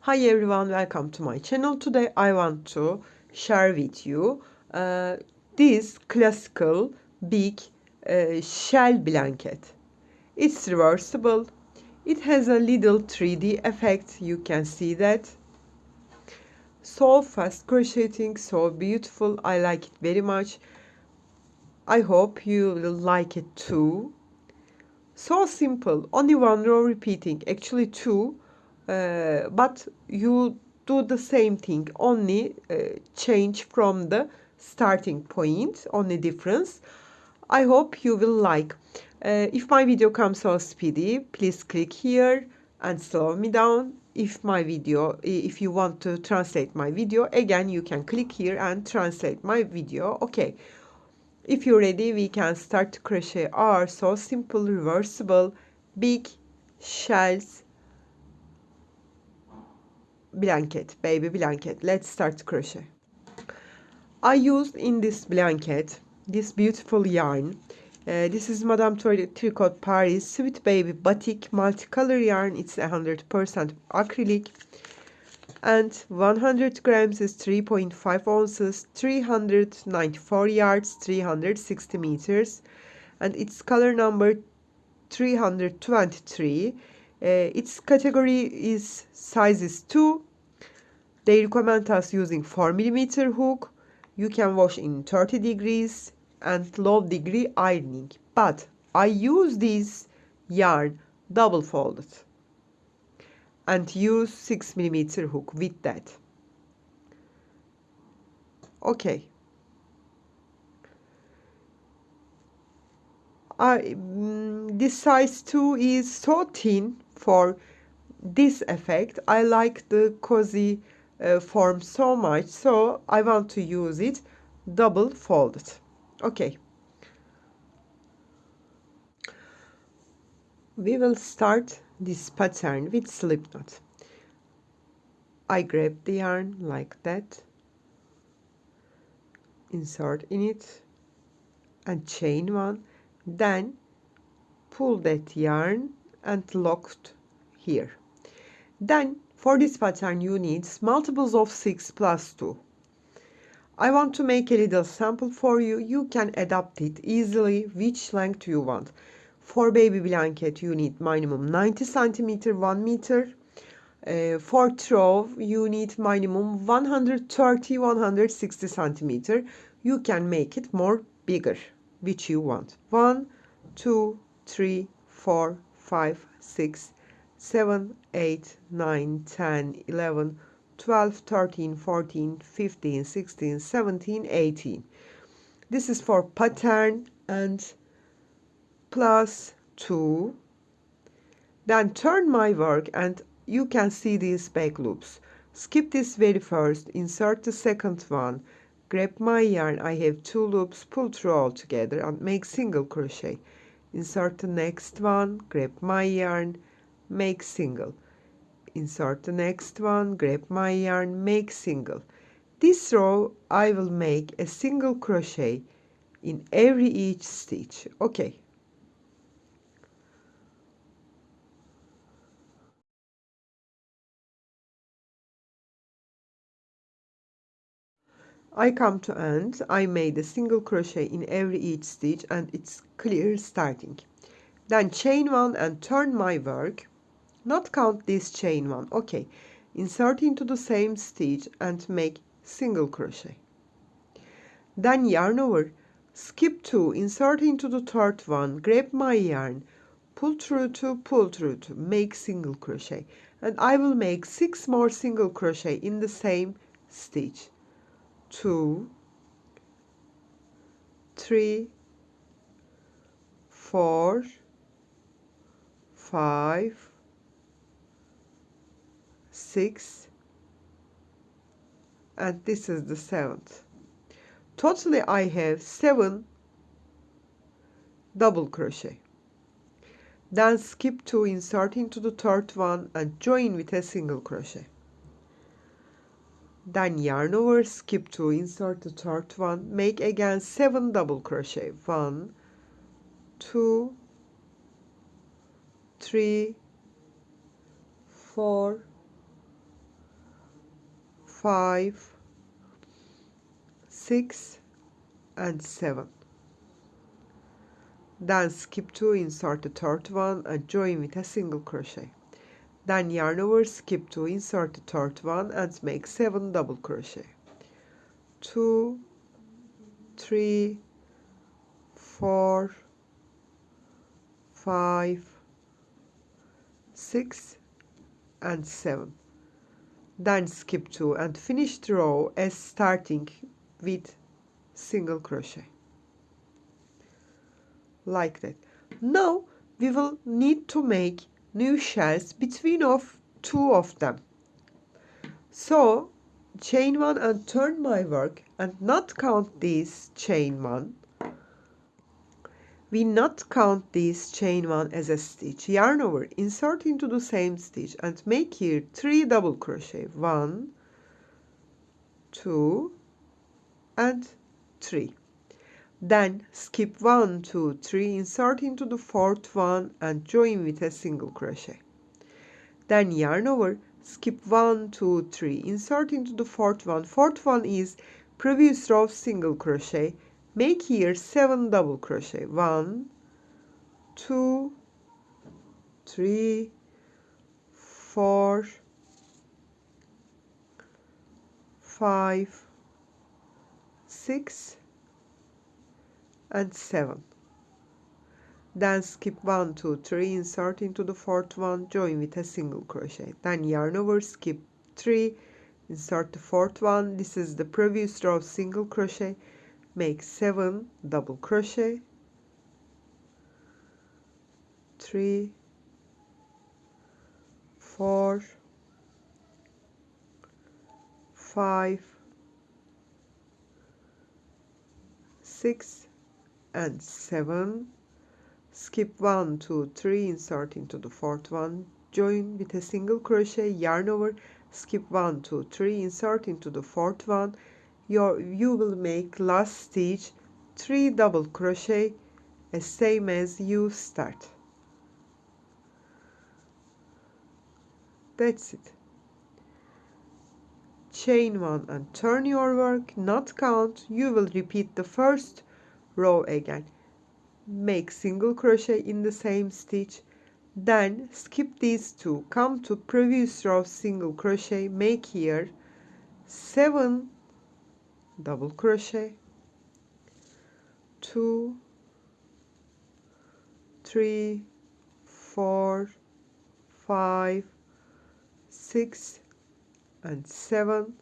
Hi everyone, welcome to my channel. Today I want to share with you this classical big shell blanket. It's reversible. It has a little 3D effect. You can see that. So fast crocheting, so beautiful. I like it very much. I hope you will like it too. So simple, only one row repeating, actually two, but you do the same thing, only change from the starting point, only difference. I hope you will like. If my video comes so speedy, please click here and slow me down. If you want to translate my video, again you can click here and translate my video. Okay. If you're ready, we can start to crochet our so simple reversible big shells blanket, baby blanket. Let's start to crochet. I used in this blanket this beautiful yarn. This is Madame Tricot Paris Sweet Baby Batik multicolor yarn. It's 100% acrylic. And 100 grams is 3.5 ounces, 394 yards, 360 meters. And its color number 323. Its category is sizes 2. They recommend us using 4mm hook. You can wash in 30 degrees and low degree ironing. But I use this yarn double folded and use 6mm hook with that. Okay. This size 2 is so thin for this effect. I like the cozy form so much, so I want to use it double folded. Okay. We will start this pattern with slip knot. I grab the yarn like that, insert in it and chain one, then pull that yarn and locked here. Then for this pattern you need multiples of 6 plus 2. I want to make a little sample for you. You can adapt it easily which length you want. For baby blanket you need minimum 90 centimeter, 1 meter. For throw you need minimum 130-160 centimeter. You can make it more bigger which you want. 1 2 3 4 5 6 7 8 9 10 11 12 13 14 15 16 17 18. This is for pattern and plus 2. Then turn my work and you can see these back loops. Skip this very first, insert the second one, grab my yarn, I have 2 loops, pull through all together and make single crochet. Insert the next one, grab my yarn, make single. Insert the next one, grab my yarn, make single. This row I will make a single crochet in every each stitch. Okay. I come to end. I made a single crochet in every each stitch and it's clear starting. Then chain one and turn my work. Not count this chain one. Okay. Insert into the same stitch and make single crochet. Then yarn over. Skip 2, insert into the third one, grab my yarn, pull through 2, pull through 2, make single crochet. And I will make 6 more single crochet in the same stitch. 2 3 4 5 6 and this is the 7th. Totally I have 7 double crochet. Then skip 2, insert into the third one and join with a single crochet. Then yarn over, skip 2, insert the third one, make again 7 double crochet. 1 2 3 4 5, 6 and 7. Then skip 2, insert the third one and join with a single crochet. Then yarn over, skip 2, insert the third one and make 7 double crochet. 2, 3, 4, 5, 6 and 7. Then skip 2 and finish the row as starting with single crochet, like that. Now we will need to make new shells between of two of them. So chain 1 and turn my work and not count this chain 1. We not count this chain 1 as a stitch. Yarn over, insert into the same stitch and make here 3 double crochet. 1, 2 and 3. Then skip 1, 2, 3, insert into the fourth one and join with a single crochet. Then yarn over, skip 1, 2, 3, insert into the fourth one. Fourth one is previous row single crochet. Make here 7 double crochet. 1, 2, 3, 4, 5, 6 and 7. Then skip 1, 2, 3, insert into the fourth one, join with a single crochet. Then yarn over, skip 3, insert the fourth one. This is the previous row single crochet. Make 7 double crochet. 3, 4, 5, 6 and 7. Skip 1, 2, 3, insert into the fourth one, join with a single crochet, yarn over, skip 1, 2, 3, insert into the fourth one. You will make last stitch 3 double crochet as same as you start. That's it. Chain 1 and turn your work, not count. You will repeat the first row again. Make single crochet in the same stitch, then skip these two, come to previous row single crochet, make here 7 double crochet, 2, 3, 4, 5, 6 and 7.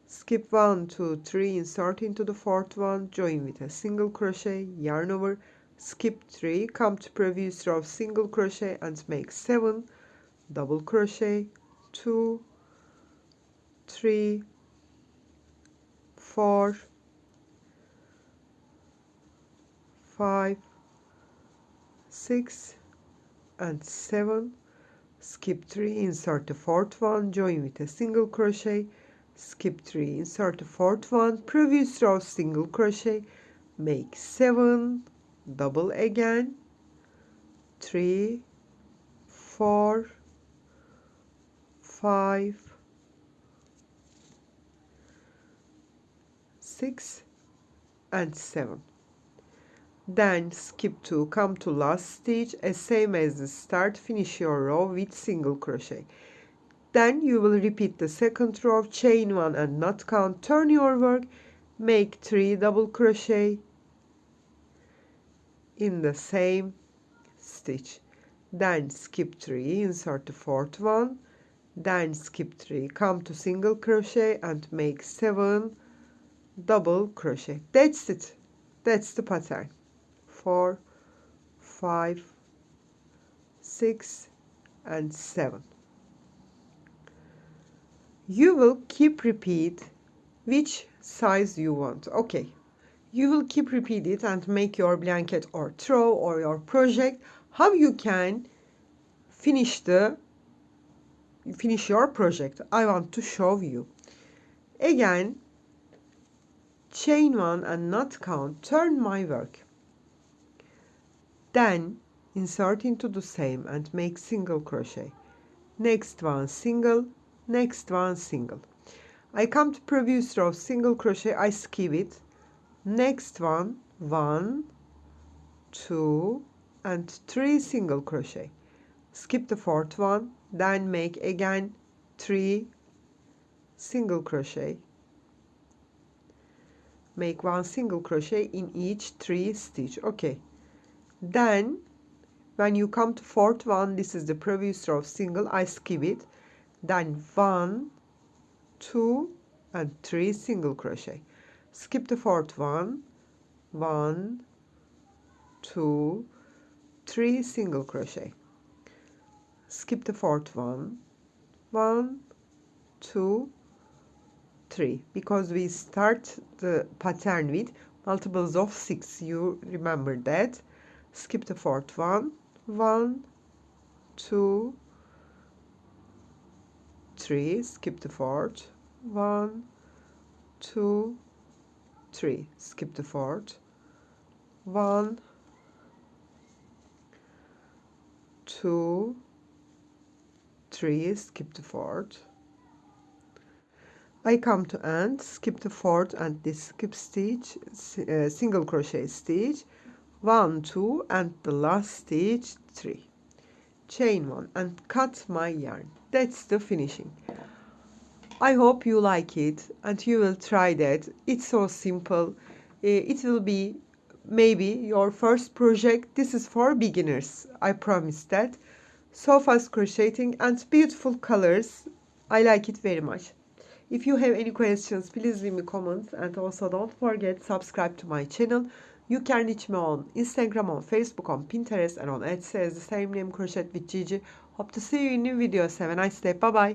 Skip 1, 2, 3, insert into the fourth one, join with a single crochet, yarn over, skip 3, come to previous row single crochet and make 7 double crochet, 2, 3, 4, 5, 6 and 7. Skip 3, insert the fourth one, join with a single crochet, skip 3, insert the fourth one, previous row single crochet, make 7 double again, 3, 4, 5, 6 and 7. Then skip 2, come to last stitch, as same as the start, finish your row with single crochet. Then you will repeat the second row, chain 1 and not count, turn your work, make 3 double crochet in the same stitch. Then skip 3, insert the fourth one, then skip 3, come to single crochet and make 7 double crochet. That's it. That's the pattern. 4, 5, 6 and 7. You will keep repeat which size you want. Okay, you will keep repeat it and make your blanket or throw or your project. How you can finish your project, I want to show you. Again, chain 1 and not count, turn my work. Then insert into the same and make single crochet. Next one single, next one single. I come to previous row, single crochet, I skip it. Next one, 1, 2 and 3 single crochet. Skip the fourth one, then make again 3 single crochet. Make 1 single crochet in each 3 stitch. Okay. Then when you come to fourth one, this is the previous row single, I skip it. Then 1, 2 and 3 single crochet. Skip the fourth one, 1, 2, 3 single crochet. Skip the fourth one, 1, 2, 3, because we start the pattern with multiples of 6. You remember that. Skip the fourth one, 1, 2, 3. Skip the fourth, 1, 2, 3. Skip the fourth, 1, 2, 3. Skip the fourth. I come to end, skip the fourth and this skip stitch, single crochet stitch, 1, 2 and the last stitch 3. Chain 1 and cut my yarn. That's the finishing. I hope you like it and you will try that. It's so simple. It will be maybe your first project. This is for beginners, I promise that. So fast crocheting and beautiful colors. I like it very much. If you have any questions, please leave me comments, and also don't forget subscribe to my channel. You can reach me on Instagram, on Facebook, on Pinterest, and on Etsy as the same name, Crochet with Gigi. Hope to see you in new videos. Have a nice day. Bye bye.